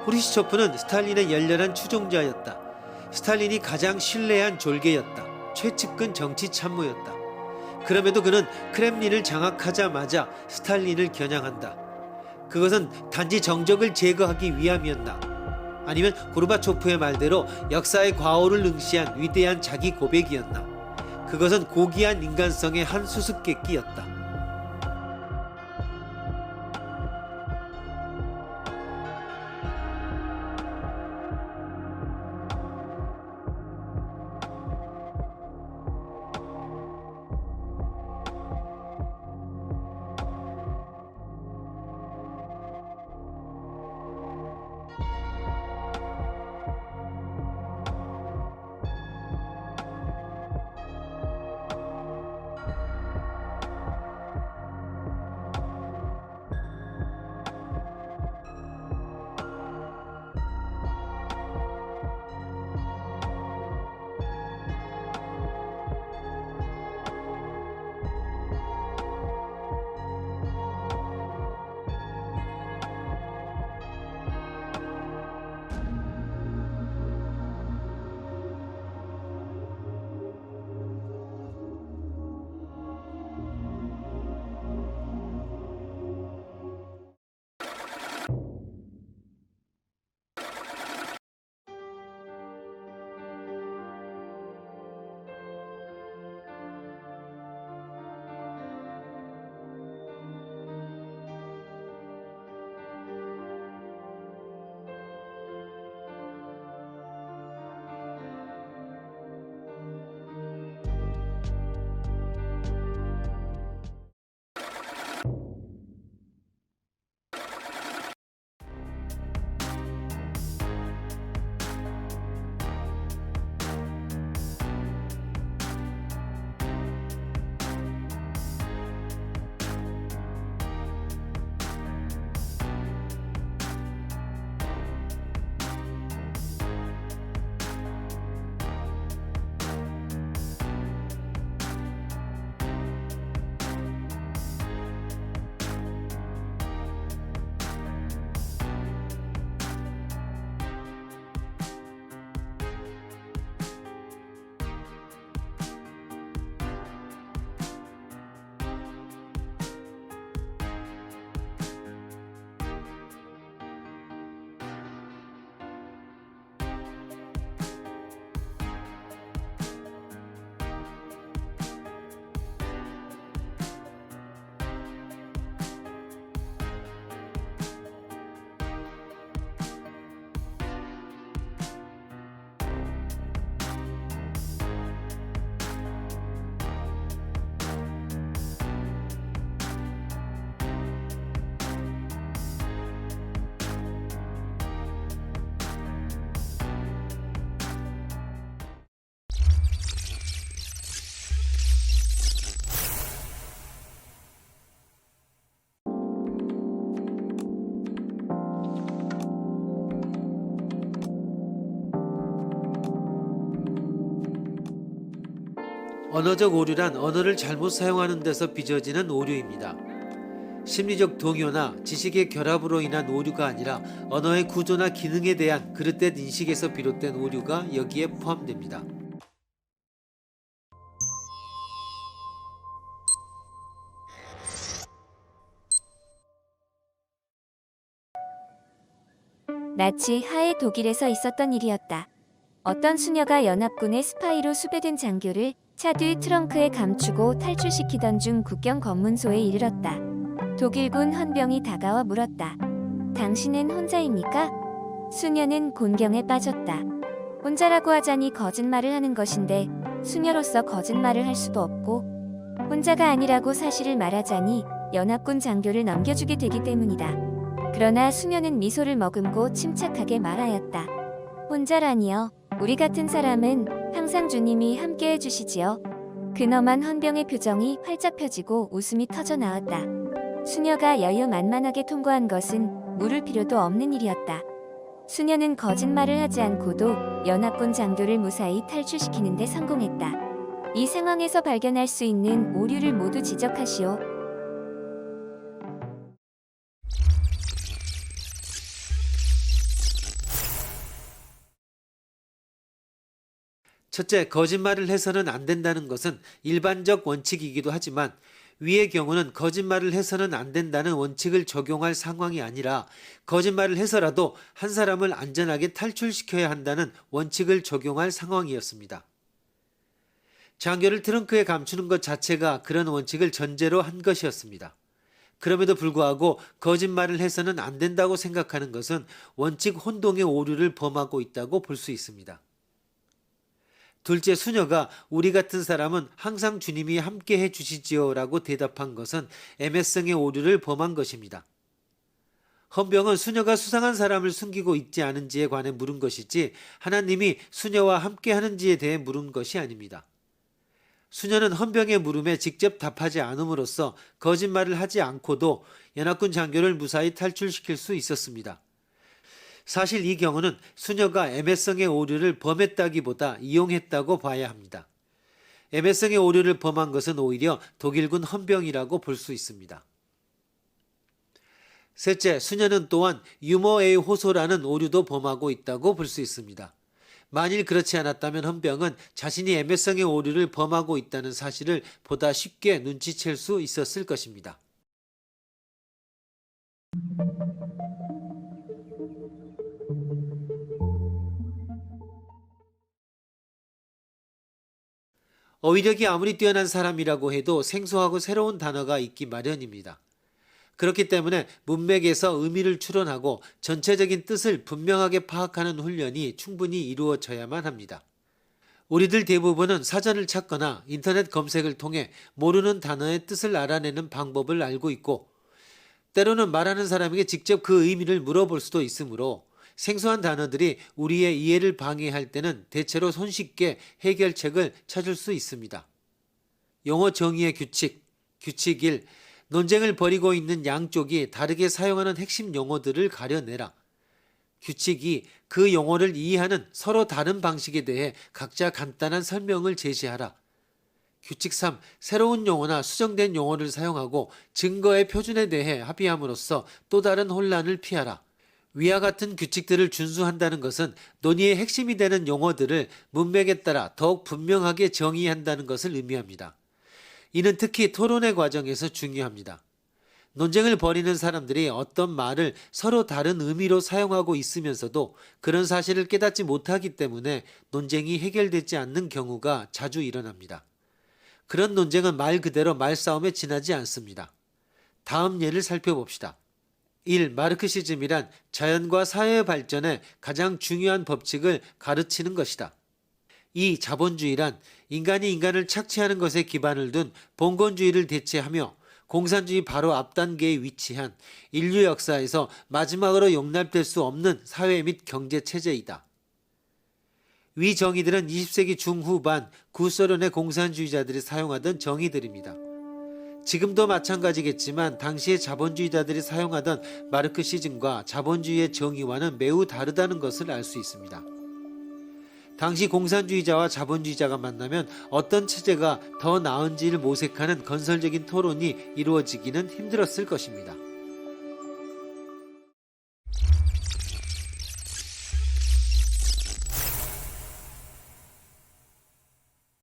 후르시초프는 스탈린의 열렬한 추종자였다. 스탈린이 가장 신뢰한 졸개였다. 최측근 정치 참모였다. 그럼에도 그는 크렘린을 장악하자마자 스탈린을 겨냥한다. 그것은 단지 정적을 제거하기 위함이었나? 아니면 고르바초프의 말대로 역사의 과오를 응시한 위대한 자기 고백이었나? 그것은 고귀한 인간성의 한 수수께끼였다. 언어적 오류란 언어를 잘못 사용하는 데서 빚어지는 오류입니다. 심리적 동요나 지식의 결합으로 인한 오류가 아니라 언어의 구조나 기능에 대한 그릇된 인식에서 비롯된 오류가 여기에 포함됩니다. 나치 하해 독일에서 있었던 일이었다. 어떤 수녀가 연합군의 스파이로 수배된 장교를 차 뒤 트렁크에 감추고 탈출시키던 중 국경 검문소에 이르렀다. 독일군 헌병이 다가와 물었다. 당신은 혼자입니까? 수녀는 곤경에 빠졌다. 혼자라고 하자니 거짓말을 하는 것인데 수녀로서 거짓말을 할 수도 없고 혼자가 아니라고 사실을 말하자니 연합군 장교를 넘겨주게 되기 때문이다. 그러나 수녀는 미소를 머금고 침착하게 말하였다. 혼자라니요. 우리 같은 사람은 항상 주님이 함께 해주시지요. 근엄한 헌병의 표정이 활짝 펴지고 웃음이 터져 나왔다. 수녀가 여유만만하게 통과한 것은 물을 필요도 없는 일이었다. 수녀는 거짓말을 하지 않고도 연합군 장교를 무사히 탈출시키는 데 성공했다. 이 상황에서 발견할 수 있는 오류를 모두 지적하시오. 첫째, 거짓말을 해서는 안 된다는 것은 일반적 원칙이기도 하지만 위의 경우는 거짓말을 해서는 안 된다는 원칙을 적용할 상황이 아니라 거짓말을 해서라도 한 사람을 안전하게 탈출시켜야 한다는 원칙을 적용할 상황이었습니다. 장교를 트렁크에 감추는 것 자체가 그런 원칙을 전제로 한 것이었습니다. 그럼에도 불구하고 거짓말을 해서는 안 된다고 생각하는 것은 원칙 혼동의 오류를 범하고 있다고 볼 수 있습니다. 둘째, 수녀가 우리 같은 사람은 항상 주님이 함께 해 주시지요 라고 대답한 것은 애매성의 오류를 범한 것입니다. 헌병은 수녀가 수상한 사람을 숨기고 있지 않은지에 관해 물은 것이지 하나님이 수녀와 함께 하는지에 대해 물은 것이 아닙니다. 수녀는 헌병의 물음에 직접 답하지 않음으로써 거짓말을 하지 않고도 연합군 장교를 무사히 탈출시킬 수 있었습니다. 사실 이 경우는 수녀가 애매성의 오류를 범했다기보다 이용했다고 봐야 합니다. 애매성의 오류를 범한 것은 오히려 독일군 헌병이라고 볼 수 있습니다. 셋째, 수녀는 또한 유머의 호소라는 오류도 범하고 있다고 볼 수 있습니다. 만일 그렇지 않았다면 헌병은 자신이 애매성의 오류를 범하고 있다는 사실을 보다 쉽게 눈치챌 수 있었을 것입니다. 어휘력이 아무리 뛰어난 사람이라고 해도 생소하고 새로운 단어가 있기 마련입니다. 그렇기 때문에 문맥에서 의미를 추론하고 전체적인 뜻을 분명하게 파악하는 훈련이 충분히 이루어져야만 합니다. 우리들 대부분은 사전을 찾거나 인터넷 검색을 통해 모르는 단어의 뜻을 알아내는 방법을 알고 있고 때로는 말하는 사람에게 직접 그 의미를 물어볼 수도 있으므로 생소한 단어들이 우리의 이해를 방해할 때는 대체로 손쉽게 해결책을 찾을 수 있습니다. 용어 정의의 규칙, 규칙 1, 논쟁을 벌이고 있는 양쪽이 다르게 사용하는 핵심 용어들을 가려내라. 규칙 2, 그 용어를 이해하는 서로 다른 방식에 대해 각자 간단한 설명을 제시하라. 규칙 3, 새로운 용어나 수정된 용어를 사용하고 증거의 표준에 대해 합의함으로써 또 다른 혼란을 피하라. 위와 같은 규칙들을 준수한다는 것은 논의의 핵심이 되는 용어들을 문맥에 따라 더욱 분명하게 정의한다는 것을 의미합니다. 이는 특히 토론의 과정에서 중요합니다. 논쟁을 벌이는 사람들이 어떤 말을 서로 다른 의미로 사용하고 있으면서도 그런 사실을 깨닫지 못하기 때문에 논쟁이 해결되지 않는 경우가 자주 일어납니다. 그런 논쟁은 말 그대로 말싸움에 지나지 않습니다. 다음 예를 살펴봅시다. 1. 마르크시즘이란 자연과 사회의 발전에 가장 중요한 법칙을 가르치는 것이다. 2. 자본주의란 인간이 인간을 착취하는 것에 기반을 둔 봉건주의를 대체하며 공산주의 바로 앞 단계에 위치한 인류 역사에서 마지막으로 용납될 수 없는 사회 및 경제 체제이다. 위 정의들은 20세기 중후반 구소련의 공산주의자들이 사용하던 정의들입니다. 지금도 마찬가지겠지만 당시의 자본주의자들이 사용하던 마르크시즘과 자본주의의 정의와는 매우 다르다는 것을 알 수 있습니다. 당시 공산주의자와 자본주의자가 만나면 어떤 체제가 더 나은지를 모색하는 건설적인 토론이 이루어지기는 힘들었을 것입니다.